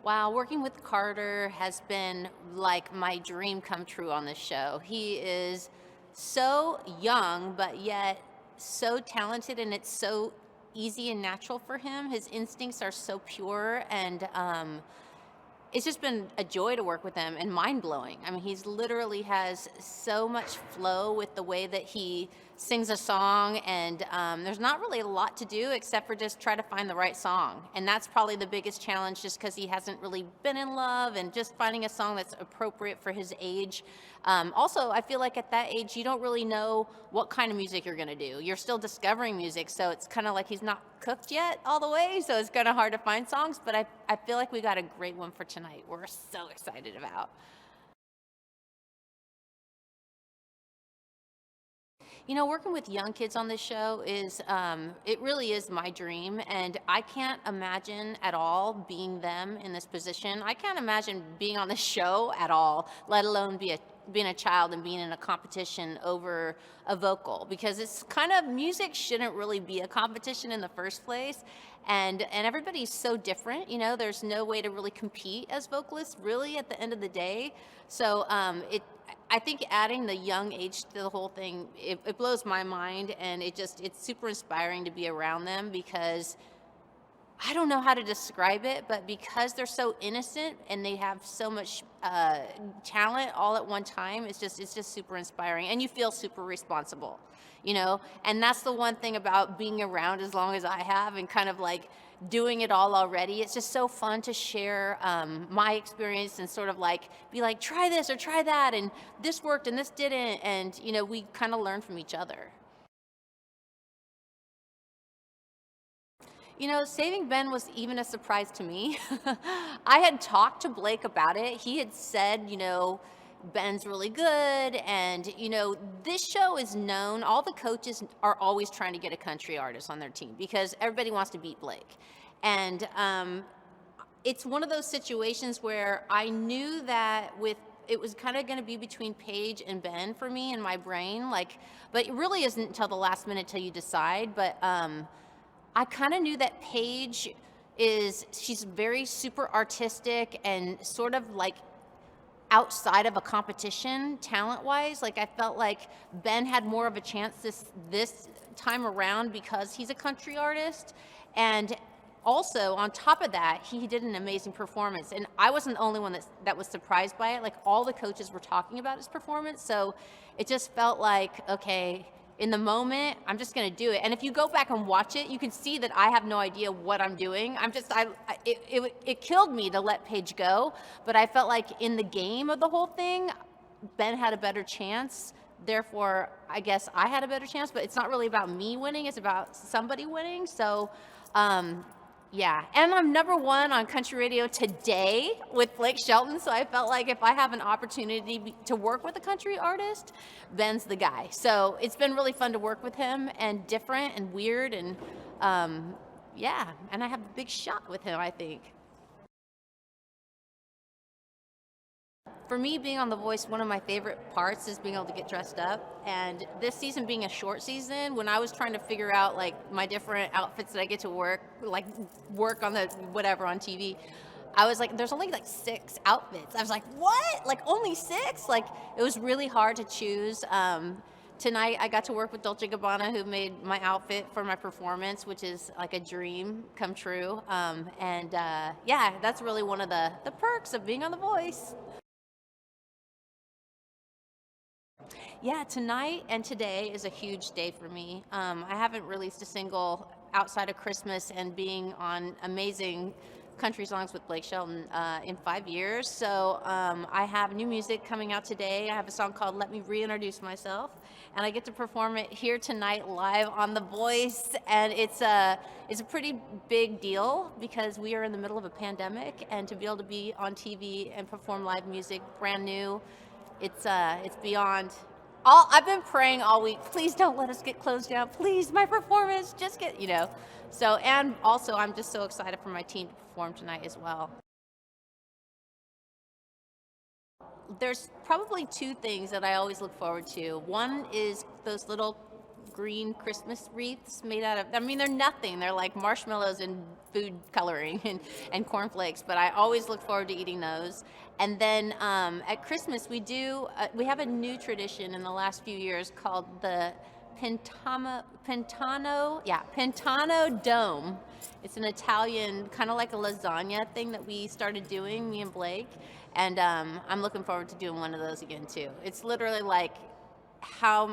Wow, working with Carter has been like my dream come true on this show. He is so young, but yet so talented, and it's so easy and natural for him. His instincts are so pure, and it's just been a joy to work with him and mind blowing. I mean, he's literally has so much flow with the way that he sings a song, and there's not really a lot to do except for just try to find the right song. And that's probably the biggest challenge, just because he hasn't really been in love, and just finding a song that's appropriate for his age. Also, I feel like at that age, you don't really know what kind of music you're going to do. You're still discovering music, so it's kind of like he's not cooked yet all the way, so it's kind of hard to find songs, but I feel like we got a great one for tonight. We're so excited about. You know, working with young kids on this show is, it really is my dream. And I can't imagine at all being them in this position. I can't imagine being on the show at all, let alone being a child and being in a competition over a vocal, because it's kind of, music shouldn't really be a competition in the first place. And everybody's so different, you know, there's no way to really compete as vocalists really at the end of the day. So I think adding the young age to the whole thing, it blows my mind, and it's super inspiring to be around them, because I don't know how to describe it, but because they're so innocent and they have so much talent all at one time, it's just super inspiring, and you feel super responsible, you know. And that's the one thing about being around as long as I have, and kind of like doing it all already. It's just so fun to share my experience, and sort of like be like, try this or try that, and this worked and this didn't, and you know, we kind of learn from each other. You know, saving Ben was even a surprise to me. I had talked to Blake about it. He had said, you know, Ben's really good. And, you know, this show is known, all the coaches are always trying to get a country artist on their team, because everybody wants to beat Blake. And it's one of those situations where I knew that it was kind of going to be between Paige and Ben for me in my brain, like, but it really isn't until the last minute till you decide. But I kind of knew that Paige she's very super artistic, and sort of like outside of a competition talent wise. Like, I felt like Ben had more of a chance this time around, because he's a country artist. And also on top of that, he did an amazing performance, and I wasn't the only one that was surprised by it. Like, all the coaches were talking about his performance, so it just felt like, okay, in the moment, I'm just going to do it. And if you go back and watch it, you can see that I have no idea what I'm doing. It killed me to let Paige go, but I felt like in the game of the whole thing, Ben had a better chance. Therefore, I guess I had a better chance, but it's not really about me winning, it's about somebody winning. So, yeah, and I'm #1 on country radio today with Blake Shelton, so I felt like if I have an opportunity to work with a country artist, Ben's the guy. So it's been really fun to work with him, and different and weird, and yeah, and I have a big shot with him, I think. For me, being on The Voice, one of my favorite parts is being able to get dressed up. And this season being a short season, when I was trying to figure out like my different outfits that I get to work on the whatever on TV, I was like, there's only like 6 outfits. I was like, what? Like, only 6? Like, it was really hard to choose. Tonight, I got to work with Dolce Gabbana, who made my outfit for my performance, which is like a dream come true. And yeah, that's really one of the perks of being on The Voice. Yeah, tonight and today is a huge day for me. I haven't released a single outside of Christmas and being on amazing country songs with Blake Shelton in 5 years. So I have new music coming out today. I have a song called Let Me Reintroduce Myself, and I get to perform it here tonight live on The Voice. And it's a pretty big deal, because we are in the middle of a pandemic, and to be able to be on TV and perform live music brand new, it's beyond. I've been praying all week. Please don't let us get closed down. Please, my performance, just get, you know. So, and also, I'm just so excited for my team to perform tonight as well. There's probably 2 things that I always look forward to. One is those little green Christmas wreaths made out of, I mean, they're nothing. They're like marshmallows and food coloring and cornflakes, but I always look forward to eating those. And then at Christmas, we have a new tradition in the last few years called the Pentano Dome. It's an Italian, kind of like a lasagna thing that we started doing, me and Blake. And I'm looking forward to doing one of those again too. It's literally like how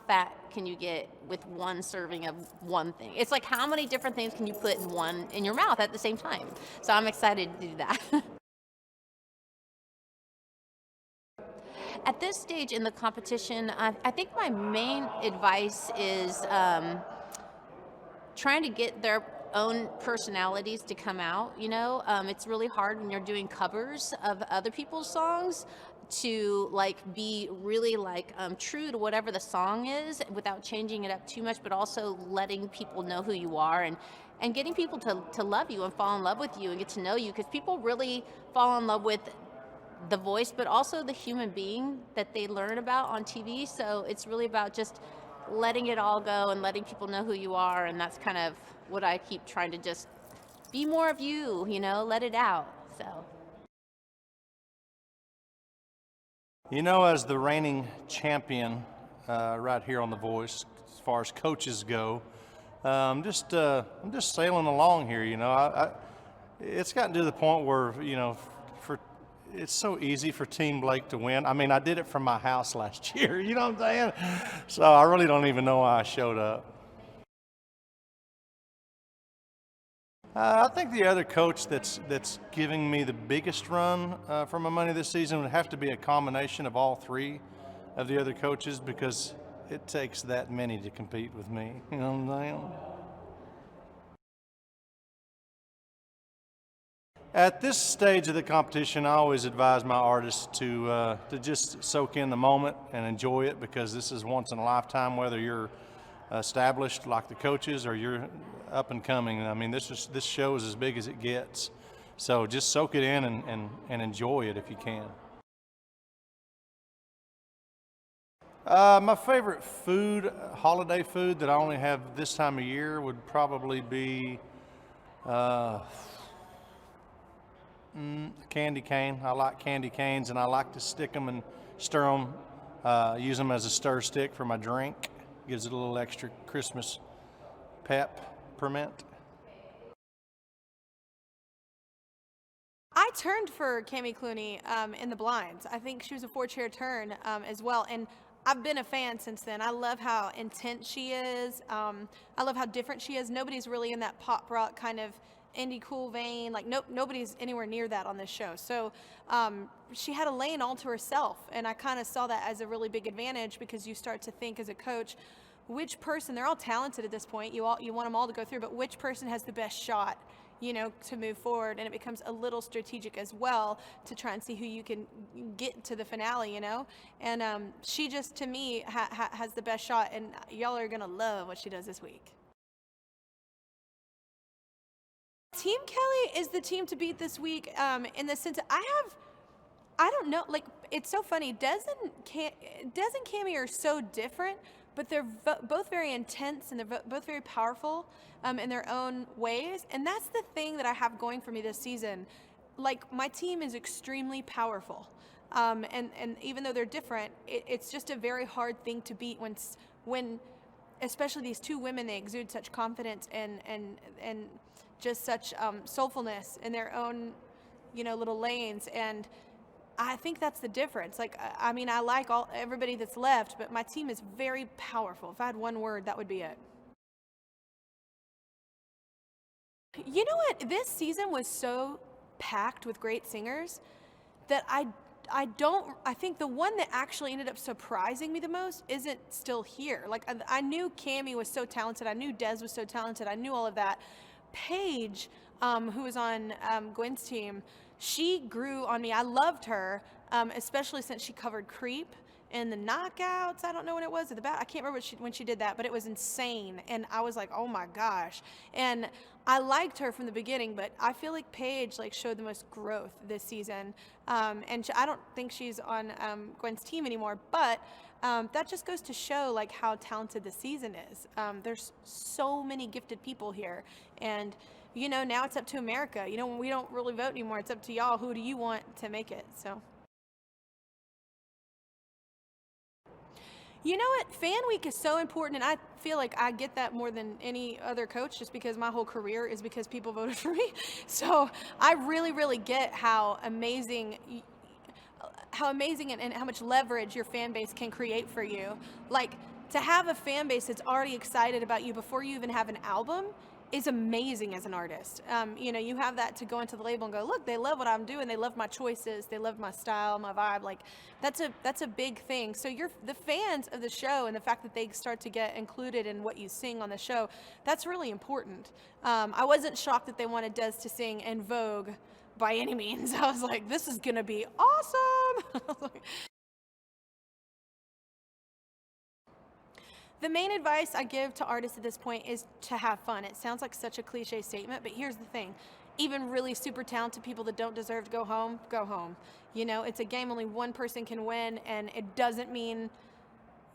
fat can you get with one serving of one thing? It's like how many different things can you put in your mouth at the same time? So I'm excited to do that. At this stage in the competition, I think my main advice is trying to get their own personalities to come out. It's really hard when you're doing covers of other people's songs to be really true to whatever the song is without changing it up too much, but also letting people know who you are and getting people to love you and fall in love with you and get to know you, because people really fall in love with the voice, but also the human being that they learn about on TV. So it's really about just letting it all go and letting people know who you are. And that's kind of what I keep trying to just be more of you, let it out. So. As the reigning champion right here on The Voice, as far as coaches go, I'm just sailing along here. It's gotten to the point where it's so easy for Team Blake to win. I mean, I did it from my house last year. You know what I'm saying? So I really don't even know why I showed up. I think the other coach that's giving me the biggest run for my money this season would have to be a combination of all three of the other coaches, because it takes that many to compete with me. You know what I'm saying? At this stage of the competition, I always advise my artists to just soak in the moment and enjoy it, because this is once in a lifetime, whether you're established like the coaches or you're up and coming. I mean, this show is as big as it gets. So just soak it in and enjoy it if you can. My favorite food, holiday food that I only have this time of year, would probably be candy cane. I like candy canes, and I like to stick them and stir them, use them as a stir stick for my drink. Gives it a little extra Christmas peppermint. I turned for Cami Clooney in the blinds. I think she was a 4-chair turn as well, and I've been a fan since then. I love how intense she is. I love how different she is. Nobody's really in that pop rock kind of indie cool vein. Nobody's anywhere near that on this show. So she had a lane all to herself, and I kind of saw that as a really big advantage, because you start to think as a coach, which person, they're all talented at this point, you want them all to go through, but which person has the best shot, to move forward, and it becomes a little strategic as well to try and see who you can get to the finale, and she just, to me, has the best shot, and y'all are gonna love what she does this week. Team Kelly is the team to beat this week, in the sense that I don't know, it's so funny. Des and Cami are so different, but they're both very intense, and they're both very powerful in their own ways. And that's the thing that I have going for me this season. My team is extremely powerful. And even though they're different, it's just a very hard thing to beat when especially these two women, they exude such confidence and just such soulfulness in their own, little lanes. And I think that's the difference. I mean, I like everybody that's left, but my team is very powerful. If I had one word, that would be it. You know what? This season was so packed with great singers that I think the one that actually ended up surprising me the most isn't still here. I knew Cami was so talented. I knew Des was so talented. I knew all of that. Paige, who was on Gwen's team, she grew on me. I loved her, especially since she covered Creep, in the knockouts. I don't know when it was, at the I can't remember when she did that, but it was insane. And I was like, oh my gosh. And I liked her from the beginning, but I feel like Paige like showed the most growth this season. And I don't think she's on Gwen's team anymore, but that just goes to show like how talented the season is. There's so many gifted people here, and you know, now it's up to America. You know, we don't really vote anymore. It's up to y'all. Who do you want to make it? So. You know what? Fan week is so important, and I feel like I get that more than any other coach just because my whole career is because people voted for me. So I really, really get how amazing and how much leverage your fan base can create for you. Like, to have a fan base that's already excited about you before you even have an album is amazing as an artist. You know, you have that to go into the label and go, look, they love what I'm doing. They love my choices. They love my style, my vibe. Like, that's a big thing. So the fans of the show and the fact that they start to get included in what you sing on the show, that's really important. I wasn't shocked that they wanted Des to sing En Vogue by any means. I was like, this is gonna be awesome. The main advice I give to artists at this point is to have fun. It sounds like such a cliche statement, but here's the thing. Even really super talented people that don't deserve to go home, go home. You know, it's a game only one person can win, and it doesn't mean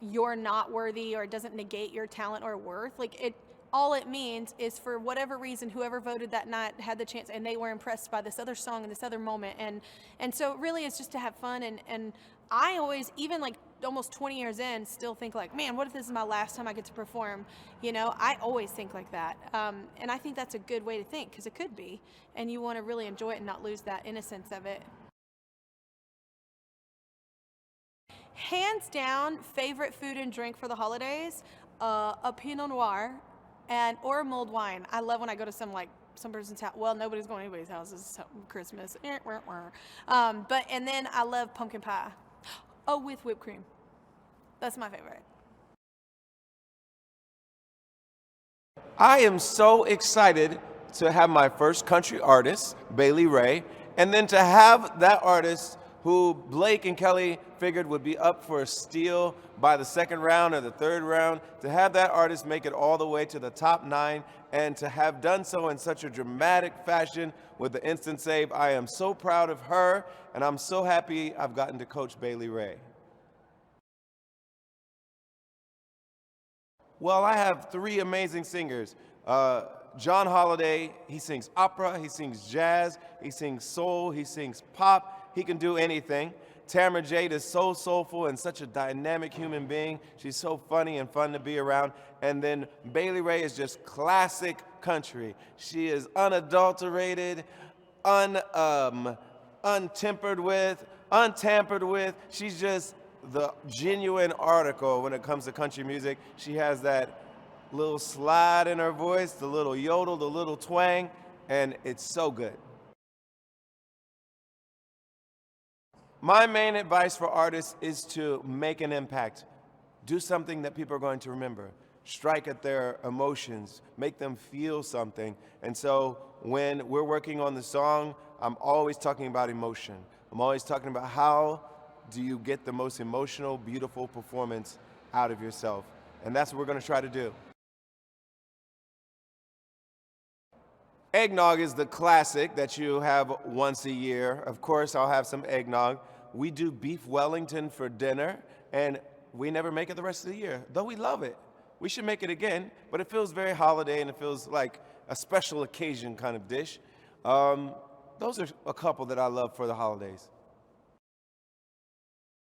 you're not worthy, or it doesn't negate your talent or worth. Like, all it means is, for whatever reason, whoever voted that night had the chance and they were impressed by this other song and this other moment. And so really it's just to have fun. And I always, even like almost 20 years in, still think like, man, what if this is my last time I get to perform? You know, I always think like that. And I think that's a good way to think, because it could be. And you want to really enjoy it and not lose that innocence of it. Hands down, favorite food and drink for the holidays, a Pinot Noir or mulled wine. I love when I go to some person's house. Well, nobody's going to anybody's house. It's Christmas. And then I love pumpkin pie. Oh, with whipped cream. That's my favorite. I am so excited to have my first country artist, Bailey Ray, and then to have that artist who Blake and Kelly figured would be up for a steal by the second round or the third round, to have that artist make it all the way to the top 9 and to have done so in such a dramatic fashion with the instant save. I am so proud of her, and I'm so happy I've gotten to coach Bailey Ray. Well, I have 3 amazing singers. John Holiday, he sings opera, he sings jazz, he sings soul, he sings pop. He can do anything. Tamara Jade is so soulful and such a dynamic human being. She's so funny and fun to be around. And then Bailey Ray is just classic country. She is unadulterated, untampered with. She's just the genuine article when it comes to country music. She has that little slide in her voice, the little yodel, the little twang, and it's so good. My main advice for artists is to make an impact. Do something that people are going to remember. Strike at their emotions, make them feel something. And so when we're working on the song, I'm always talking about emotion. I'm always talking about how do you get the most emotional, beautiful performance out of yourself. And that's what we're going to try to do. Eggnog is the classic that you have once a year. Of course, I'll have some eggnog. We do beef Wellington for dinner, and we never make it the rest of the year, though we love it. We should make it again, but it feels very holiday, and it feels like a special occasion kind of dish. Those are a couple that I love for the holidays.